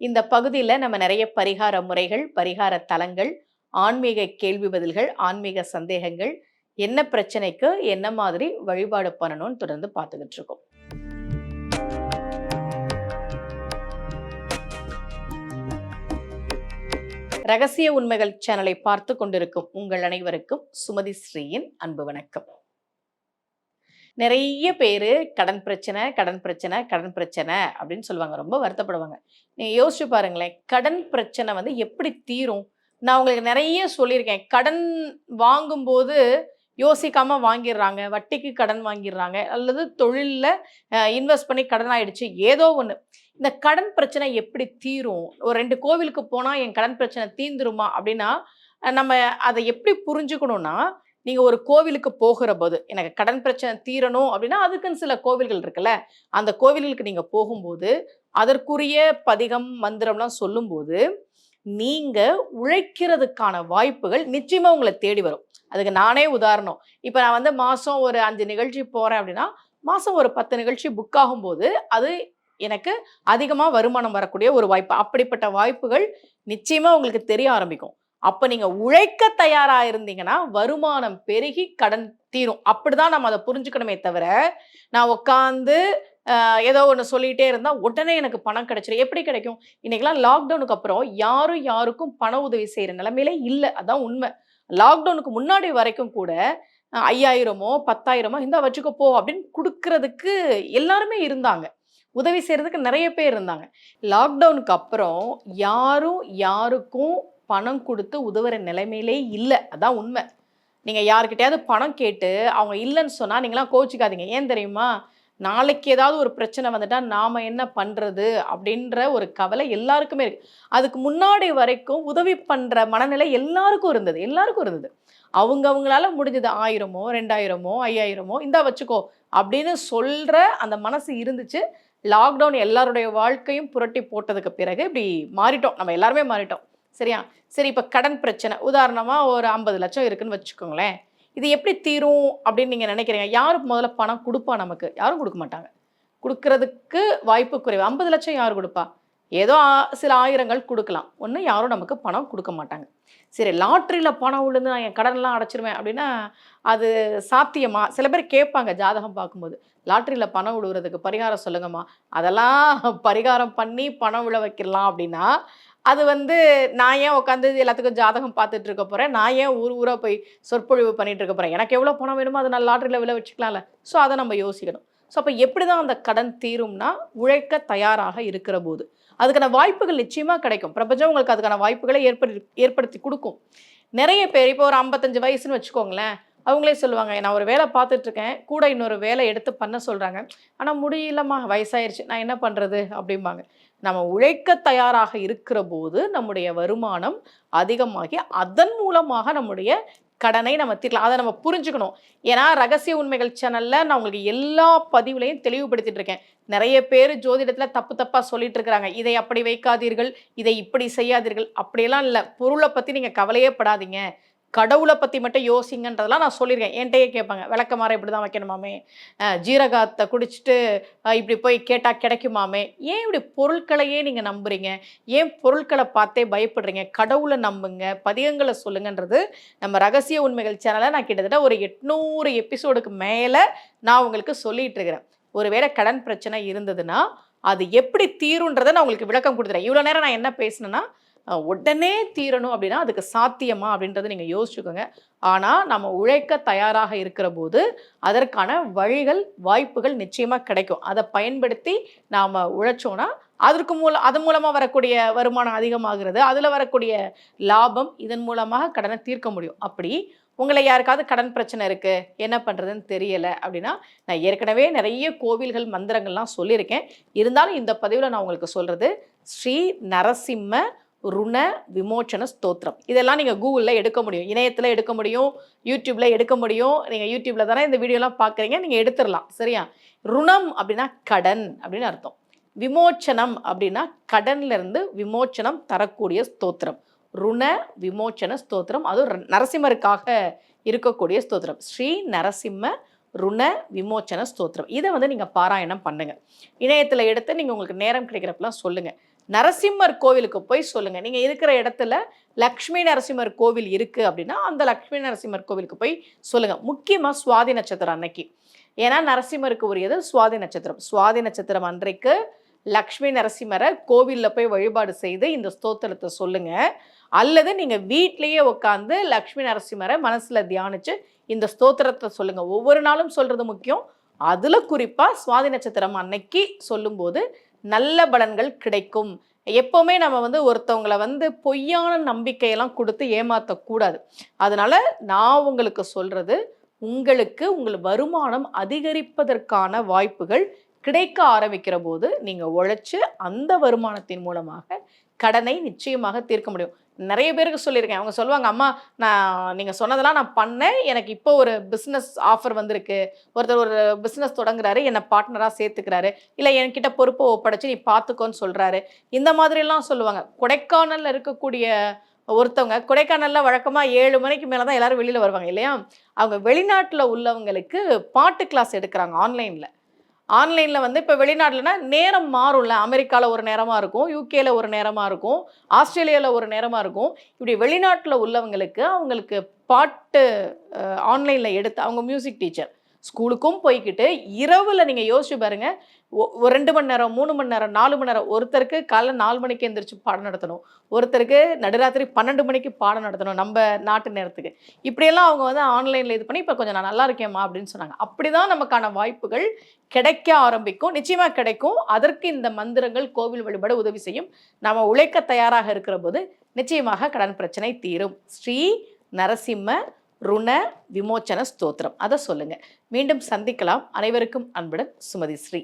இந்த பகுதியில நம்ம நிறைய பரிகார முறைகள், பரிகார தலங்கள், ஆன்மீக கேள்வி பதில்கள், ஆன்மீக சந்தேகங்கள், என்ன பிரச்சனைக்கு என்ன மாதிரி வழிபாடு பண்ணணும்னு தொடர்ந்து பார்த்துக்கிட்டு இருக்கோம். ரகசிய உண்மைகள் சேனலை பார்த்து கொண்டிருக்கும் உங்கள் அனைவருக்கும் சுமதி ஸ்ரீயின் அன்பு வணக்கம். நிறைய பேரு கடன் பிரச்சனை, கடன் பிரச்சனை, கடன் பிரச்சனை அப்படின்னு சொல்லுவாங்க. ரொம்ப வருத்தப்படுவாங்க. நீங்க யோசிச்சு பாருங்களேன். கடன் பிரச்சனை வந்து எப்படி தீரும்? நான் உங்களுக்கு நிறைய சொல்லியிருக்கேன். கடன் வாங்கும்போது யோசிக்காம வாங்கிடுறாங்க. வட்டிக்கு கடன் வாங்கிடுறாங்க. அல்லது தொழில்ல இன்வெஸ்ட் பண்ணி கடன் ஆயிடுச்சு. ஏதோ ஒண்ணு. இந்த கடன் பிரச்சனை எப்படி தீரும்? ஒரு 2 கோவிலுக்கு போனா என் கடன் பிரச்சனை தீந்துருமா? அப்படின்னா, நம்ம அத எப்படி புரிஞ்சுக்கணும்னா, நீங்க ஒரு கோவிலுக்கு போகிறபோது, எனக்கு கடன் பிரச்சனை தீரணும் அப்படின்னா, அதுக்குன்னு சில கோவில்கள் இருக்குல்ல. அந்த கோவில்களுக்கு நீங்க போகும்போது, அதற்குரிய பதிகம், மந்திரம்லாம் சொல்லும்போது, நீங்க உழைக்கிறதுக்கான வாய்ப்புகள் நிச்சயமா உங்கள தேடி வரும். அதுக்கு நானே உதாரணம். இப்ப நான் வந்து மாசம் ஒரு 5 நிகழ்ச்சி போறேன் அப்படின்னா, மாசம் ஒரு 10 நிகழ்ச்சி புக் ஆகும்போது, அது எனக்கு அதிகமா வருமானம் வரக்கூடிய ஒரு வாய்ப்பு. அப்படிப்பட்ட வாய்ப்புகள் நிச்சயமா உங்களுக்கு தெரிய ஆரம்பிக்கும். அப்ப நீங்க உழைக்க தயாரா இருந்தீங்கன்னா, வருமானம் பெருகி கடன் தீரும். அப்படிதான் நம்ம அத புரிஞ்சுக்கணுமே தவிர, நான் உட்கார்ந்து ஏதோ ஒண்ணு சொல்லிட்டே இருந்தா, உடனே எனக்கு பணம் கிடைச்சிரும். எப்படி கிடைக்கும்? இன்னைக்கெல்லாம் லாக்டவுனுக்கு அப்புறம் யாரும் யாருக்கும் பண உதவி செய்ற நிலைமையிலே இல்ல. அதான் உண்ம. லாக்டவுனுக்கு முன்னாடி வரைக்கும் கூட 5000மோ, 10,000மோ இந்தா வச்சுக்கோ போ அப்படின்னு குடுக்குறதுக்கு எல்லாருமே இருந்தாங்க. உதவி செய்றதுக்கு நெறைய பேர் இருந்தாங்க. லாக்டவுனுக்கு அப்புறம் யாரும் யாருக்கும் பணம் குடுத்து உதவுற நிலைமையிலே இல்ல. அதான் உண்ம. நீங்க யார்கிட்டயாவது பணம் கேட்டு அவங்க இல்லன்னு சொன்னா நீங்கலாம் கோவிச்சுக்காதீங்க. ஏன் தெரியுமா? நாளைக்கு ஏதாவது ஒரு பிரச்சனை வந்துட்டா நாம என்ன பண்றது? அப்படின்ற ஒரு கவலை எல்லாருக்குமே இருக்கு. அதுக்கு முன்னாடி வரைக்கும் உதவி பண்ற மனநிலை எல்லாருக்கும் இருந்தது. எல்லாருக்கும் இருந்தது. அவங்கவங்களால முடிஞ்சது 1000மோ, 2000மோ, 5000மோ இந்தா வச்சுக்கோ அப்படின்னு சொல்ற அந்த மனசு இருந்துச்சு. லாக்டவுன் எல்லாருடைய வாழ்க்கையும் புரட்டி போட்டதுக்கு பிறகு இப்படி மாறிட்டோம். நம்ம எல்லாருமே மாறிட்டோம். சரியா? சரி இப்ப கடன் பிரச்சனை. உதாரணமா ஒரு 50,00,000 இருக்குன்னு வச்சுக்கோங்களேன். இது எப்படி தீரும் அப்படின்னு நீங்க நினைக்கிறீங்க? யாரு முதல்ல பணம் குடுப்பா நமக்கு? யாரும் குடுக்க மாட்டாங்க. குடுக்குறதுக்கு வாய்ப்பு குறைவு. 50,00,000 யார் குடுப்பா? ஏதோ சில ஆயிரங்கள் குடுக்கலாம். ஒண்ணு யாரும் நமக்கு பணம் குடுக்க மாட்டாங்க. சரி லாட்டரியில பணம் விழுந்து நான் என் கடன்லாம் அடைச்சுருவேன் அப்படின்னா, அது சாத்தியமா? சில பேர் கேட்பாங்க ஜாதகம் பார்க்கும்போது. லாட்டரியில பணம் விழுவுறதுக்கு பரிகாரம் சொல்லுங்கம்மா. அதெல்லாம் பரிகாரம் பண்ணி பணம் விழ வைக்கலாம் அப்படின்னா, அது வந்து நான் ஏன் உட்காந்து எல்லாத்துக்கும் ஜாதகம் பார்த்துட்டு இருக்க போறேன்? நான் ஏன் ஊர் ஊரா போய் சொற்பொழிவு பண்ணிட்டு இருக்க போறேன்? எனக்கு எவ்வளோ பணம் வேணுமோ அத நான் லாட்டரியில விழ வச்சுக்கலாம்ல. ஸோ அத நம்ம யோசிக்கணும். ஸோ அப்ப எப்படிதான் அந்த கடன் தீரும்னா, உழைக்க தயாராக இருக்கிற போது. அதுக்கான வாய்ப்புகள் நிச்சயமா கிடைக்கும். பிரபஞ்சம் உங்களுக்கு அதுக்கான வாய்ப்புகளை ஏற்படுத்தி குடுக்கும். நெறைய பேர் இப்போ ஒரு 55 வயசுன்னு வச்சுக்கோங்களேன். அவங்களே சொல்லுவாங்க, "நான் ஒரு வேலை பார்த்துட்டு இருக்கேன். கூட இன்னொரு வேலை எடுத்து பண்ண சொல்றாங்க. ஆனா முடியலம்மா, வயசாயிருச்சு. நான் என்ன பண்றது?" அப்படிம்பாங்க. நம்ம உழைக்க தயாராக இருக்கிற போது, நம்முடைய வருமானம் அதிகமாகி, அதன் மூலமாக நம்முடைய கடனை நம்ம தீர்க்கலாம். அத நம்ம புரிஞ்சுக்கணும். ஏன்னா, ரகசிய உண்மைகள் சேனல்ல நான் உங்களுக்கு எல்லா பதிவுலயும் தெளிவுபடுத்திட்டு இருக்கேன். நெறைய பேரு ஜோதிடத்துல தப்பு தப்பா சொல்லிட்டு இருக்கிறாங்க. "இதை அப்படி வைக்காதீர்கள், இதை இப்படி செய்யாதீர்கள்." அப்படியெல்லாம் இல்ல. பொருள பத்தி நீங்க கவலையே படாதீங்க. கடவுள பத்தி மட்டும் யோசிங்கன்றதெல்லாம் நான் சொல்லியிருக்கேன். என்ட்டயே கேட்பாங்க. "விளக்கமாறு இப்படிதான் வைக்கணுமாமே, ஜீரகத்த குடிச்சிட்டு இப்படி போய் கேட்டா கிடைக்குமாமே." ஏன் இப்படி பொருட்களையே நீங்க நம்புறீங்க? ஏன் பொருட்கள பார்த்தே பயப்படுறீங்க? கடவுள நம்புங்க, பதிகங்கள சொல்லுங்கன்றது நம்ம ரகசிய உண்மைகள் சேனல்ல நான் கிட்டத்தட்ட ஒரு 800 எபிசோடுக்கு மேல நான் உங்களுக்கு சொல்லிட்டு இருக்கிறேன். ஒருவேளை கடன் பிரச்சனை இருந்ததுன்னா, அது எப்படி தீரும்ன்றத நான் உங்களுக்கு விளக்கம் குடுத்துட்டேன். இவ்வளோ நேரம் நான் என்ன பேசினேன்னா, உடனே தீரணும் அப்படின்னா, அதுக்கு சாத்தியமா அப்படின்றத நீங்க யோசிச்சுக்கோங்க. ஆனா, நம்ம உழைக்க தயாராக இருக்கிறபோது, அதற்கான வழிகள், வாய்ப்புகள் நிச்சயமா கிடைக்கும். அத பயன்படுத்தி நாம உழைச்சோம்னா, அதன் மூலமா வரக்கூடிய வருமானம் அதிகமாகிறது. அதுல வரக்கூடிய லாபம், இதன் மூலமாக கடன தீர்க்க முடியும். அப்படி உங்கள யாருக்காவது கடன் பிரச்சனை இருக்கு, என்ன பண்றதுன்னு தெரியல அப்படின்னா, நான் ஏற்கனவே நெறைய கோவில்கள், மந்திரங்கள்லாம் சொல்லியிருக்கேன். இருந்தாலும் இந்த பதிவுல நான் உங்களுக்கு சொல்றது, ஸ்ரீ நரசிம்ம ருண விமோச்சன ஸ்தோத்திரம். இதெல்லாம் நீங்க கூகுள்ல எடுக்க முடியும். இணையத்துல எடுக்க முடியும். யூடியூப்ல எடுக்க முடியும். நீங்க யூடியூப்ல தானே இந்த வீடியோலாம் பார்க்குறீங்க. நீங்க எடுத்துறலாம். சரியா? ருணம் அப்படின்னா கடன் அப்படின்னு அர்த்தம். விமோச்சனம் அப்படின்னா கடன்ல இருந்து விமோச்சனம் தரக்கூடிய ஸ்தோத்திரம். ருண விமோச்சன ஸ்தோத்திரம். அதுவும் நரசிம்மருக்காக இருக்கக்கூடிய ஸ்தோத்திரம். ஸ்ரீ நரசிம்ம ருண விமோச்சன ஸ்தோத்திரம். இத வந்து நீங்க பாராயணம் பண்ணுங்க. இணையத்துல எடுத்து நீங்க உங்களுக்கு நேரம் கிடைக்கிறப்பலாம் சொல்லுங்க. நரசிம்மர் கோவிலுக்கு போய் சொல்லுங்க. நீங்க இருக்கிற இடத்துல லக்ஷ்மி நரசிம்மர் கோவில் இருக்கு அப்படின்னா, அந்த லக்ஷ்மி நரசிம்மர் கோவிலுக்கு போய் சொல்லுங்க. முக்கியமா சுவாதி நட்சத்திரம் அன்னைக்கு. ஏன்னா நரசிம்மருக்கு உரியது சுவாதி நட்சத்திரம். சுவாதி நட்சத்திரம் அன்றைக்கு லக்ஷ்மி நரசிம்மரை கோவில்ல போய் வழிபாடு செய்து இந்த ஸ்தோத்திரத்தை சொல்லுங்க. அல்லது நீங்க வீட்லயே உட்காந்து லக்ஷ்மி நரசிம்மரை மனசுல தியானிச்சு இந்த ஸ்தோத்திரத்தை சொல்லுங்க. ஒவ்வொரு நாளும் சொல்றது முக்கியம். அதுல குறிப்பா சுவாதி நட்சத்திரம் அன்னைக்கு சொல்லும்போது நல்ல பலன்கள் கிடைக்கும். எப்பவுமே நம்ம ஒருத்தவங்களை பொய்யான நம்பிக்கையெல்லாம் கொடுத்து ஏமாற்றக்கூடாது. அதனால நான் உங்களுக்கு சொல்றது, உங்களுக்கு உங்கள் வருமானம் அதிகரிப்பதற்கான வாய்ப்புகள் கிடைக்க ஆரம்பிக்கிற போது நீங்க உழைச்சு அந்த வருமானத்தின் மூலமாக கடனை நிச்சயமாக தீர்க்க முடியும். நிறைய பேருக்கு சொல்லியிருக்கேன். அவங்க சொல்லுவாங்க, அம்மா நீங்க சொன்னதெல்லாம் நான் பண்ணேன். எனக்கு இப்போ ஒரு பிஸ்னஸ் ஆஃபர் வந்திருக்கு. ஒருத்தர் ஒரு பிஸ்னஸ் தொடங்குறாரு, என்னை பார்ட்னரா சேர்த்துக்கிறாரு. இல்லை என்கிட்ட பொறுப்பை ஒப்படைச்சு நீ பார்த்துக்கோன்னு சொல்றாரு. இந்த மாதிரிலாம் சொல்லுவாங்க. கொடைக்கானல்ல இருக்கக்கூடிய ஒருத்தவங்க, கொடைக்கானல்ல வழக்கமா 7 மணிக்கு மேல தான் எல்லாரும் வெளியில வருவாங்க இல்லையா? அவங்க வெளிநாட்டுல உள்ளவங்களுக்கு பாட்டு கிளாஸ் எடுக்கிறாங்க ஆன்லைன்ல. ஆன்லைன்ல இப்ப வெளிநாட்டுலனா நேரம் மாறும்ல. அமெரிக்கால ஒரு நேரமா இருக்கும், யூகேல ஒரு நேரமா இருக்கும், ஆஸ்திரேலியால ஒரு நேரமா இருக்கும். இப்படி வெளிநாட்டுல உள்ளவங்களுக்கு அவங்களுக்கு பாட்டு ஆன்லைன்ல எடுத்து அவங்க மியூசிக் டீச்சர் ஸ்கூலுக்கும் போய்க்கிட்டு இரவுல நீங்க யோசிச்சு பாருங்க. ஒரு 2 மணி நேரம், 3 மணி நேரம், 4 மணி நேரம். ஒருத்தருக்கு காலைல 4 மணிக்கு எந்திரிச்சு பாடம் நடத்தணும். ஒருத்தருக்கு நடுராத்திரி 12 மணிக்கு பாடம் நடத்தணும் நம்ம நாட்டு நேரத்துக்கு. இப்படியெல்லாம் அவங்க ஆன்லைன்ல இது பண்ணி இப்போ கொஞ்சம் நான் நல்லா இருக்கேம்மா அப்படின்னு சொன்னாங்க. அப்படிதான் நமக்கான வாய்ப்புகள் கிடைக்க ஆரம்பிக்கும். நிச்சயமா கிடைக்கும். அதற்கு இந்த மந்திரங்கள், கோவில் வழிபாடு உதவி செய்யும். நம்ம உழைக்க தயாராக இருக்கிற போது நிச்சயமாக கடன் பிரச்சனை தீரும். ஸ்ரீ நரசிம்ம ருண விமோச்சன ஸ்தோத்திரம் அதை சொல்லுங்க. மீண்டும் சந்திக்கலாம். அனைவருக்கும் அன்புடன் சுமதி ஸ்ரீ.